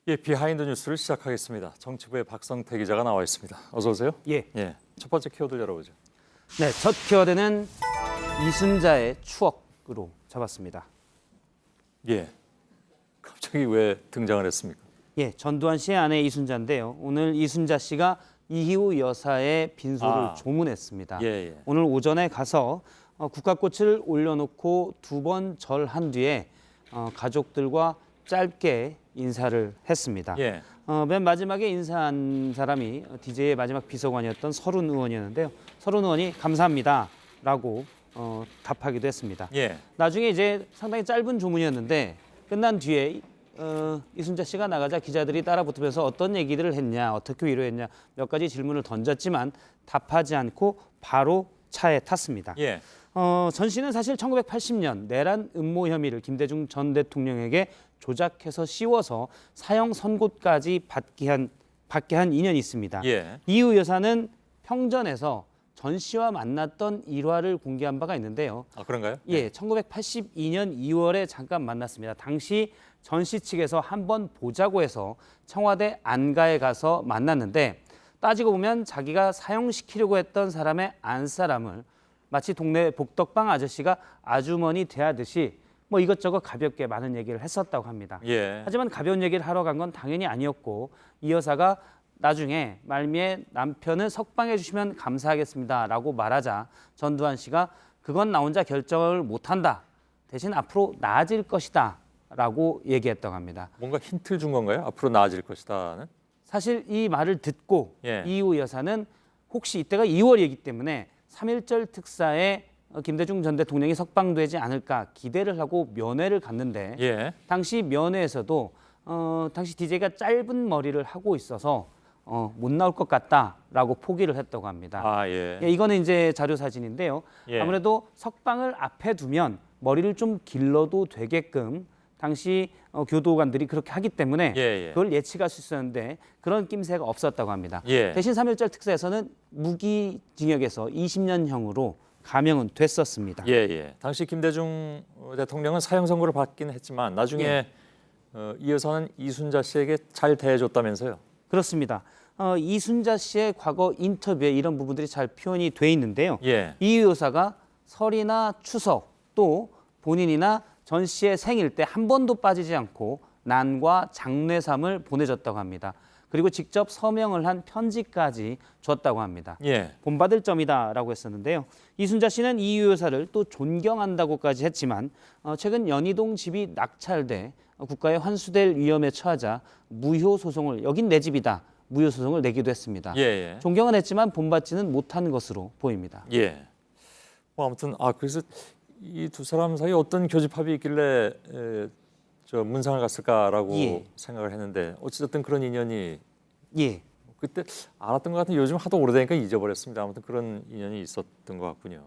예, 비하인드 뉴스를 시작하겠습니다. 정치부의 박성태 기자가 나와 있습니다. 어서 오세요. 예. 첫 번째 키워드 열어보죠. 네, 첫 키워드는 이순자의 추억으로 잡았습니다. 예. 갑자기 왜 등장을 했습니까? 예, 전두환 씨의 아내 이순자인데요. 오늘 이순자 씨가 이희우 여사의 빈소를 조문했습니다. 예. 오늘 오전에 가서 국화꽃을 올려놓고 두 번 절한 뒤에 가족들과 짧게 인사를 했습니다. 예. 맨 마지막에 인사한 사람이 DJ의 마지막 비서관이었던 설훈 의원이었는데요. 설훈 의원이 감사합니다라고 답하기도 했습니다. 예. 나중에 이제 상당히 짧은 조문이었는데 끝난 뒤에 이순자 씨가 나가자 기자들이 따라붙으면서 어떤 얘기들을 했냐, 어떻게 위로했냐 몇 가지 질문을 던졌지만 답하지 않고 바로 차에 탔습니다. 예. 전 씨는 사실 1980년 내란 음모 혐의를 김대중 전 대통령에게 조작해서 씌워서 사형 선고까지 받게 한 인연이 있습니다. 예. 이후 여사는 평전에서 전 씨와 만났던 일화를 공개한 바가 있는데요. 아, 그런가요? 예, 1982년 2월에 잠깐 만났습니다. 당시 전 씨 측에서 한번 보자고 해서 청와대 안가에 가서 만났는데 따지고 보면 자기가 사형시키려고 했던 사람의 안사람을 마치 동네 복덕방 아저씨가 아주머니 대하듯이 뭐 이것저것 가볍게 많은 얘기를 했었다고 합니다. 예. 하지만 가벼운 얘기를 하러 간 건 당연히 아니었고 이 여사가 나중에 말미에 남편을 석방해 주시면 감사하겠습니다라고 말하자 전두환 씨가 그건 나 혼자 결정을 못한다. 대신 앞으로 나아질 것이다라고 얘기했다고 합니다. 뭔가 힌트를 준 건가요? 앞으로 나아질 것이다는? 사실 이 말을 듣고 예. 이후 여사는 혹시 이때가 2월이기 때문에 3.1절 특사에 김대중 전 대통령이 석방되지 않을까 기대를 하고 면회를 갔는데 예. 당시 면회에서도 당시 DJ가 짧은 머리를 하고 있어서 못 나올 것 같다라고 포기를 했다고 합니다. 아, 예. 예, 이거는 이제 자료 사진인데요. 예. 아무래도 석방을 앞에 두면 머리를 좀 길러도 되게끔 당시 교도관들이 그렇게 하기 때문에 예. 그걸 예측할 수 있었는데 그런 낌새가 없었다고 합니다. 예. 대신 3.1절 특사에서는 무기징역에서 20년형으로 감형은 됐었습니다. 예. 당시 김대중 대통령은 사형 선고를 받긴 했지만 나중에 이 여사는 이순자 씨에게 잘 대해줬다면서요? 그렇습니다. 이순자 씨의 과거 인터뷰에 이런 부분들이 잘 표현이 돼 있는데요. 예. 이 여사가 설이나 추석 또 본인이나 전 씨의 생일 때 한 번도 빠지지 않고 난과 장례삼을 보내줬다고 합니다. 그리고 직접 서명을 한 편지까지 줬다고 합니다. 예. 본받을 점이다라고 했었는데요. 이순자 씨는 이유 여사를 또 존경한다고까지 했지만 최근 연희동 집이 낙찰돼 국가에 환수될 위험에 처하자 무효 소송을 여긴 내 집이다. 무효 소송을 내기도 했습니다. 예. 존경은 했지만 본받지는 못한 것으로 보입니다. 예. 뭐 아무튼 그래서 이 두 사람 사이에 어떤 교집합이 있길래 저 문상을 갔을까라고 예. 생각을 했는데 어찌됐든 그런 인연이 예. 그때 알았던 것 같은데 요즘 하도 오래되니까 잊어버렸습니다. 아무튼 그런 인연이 있었던 것 같군요.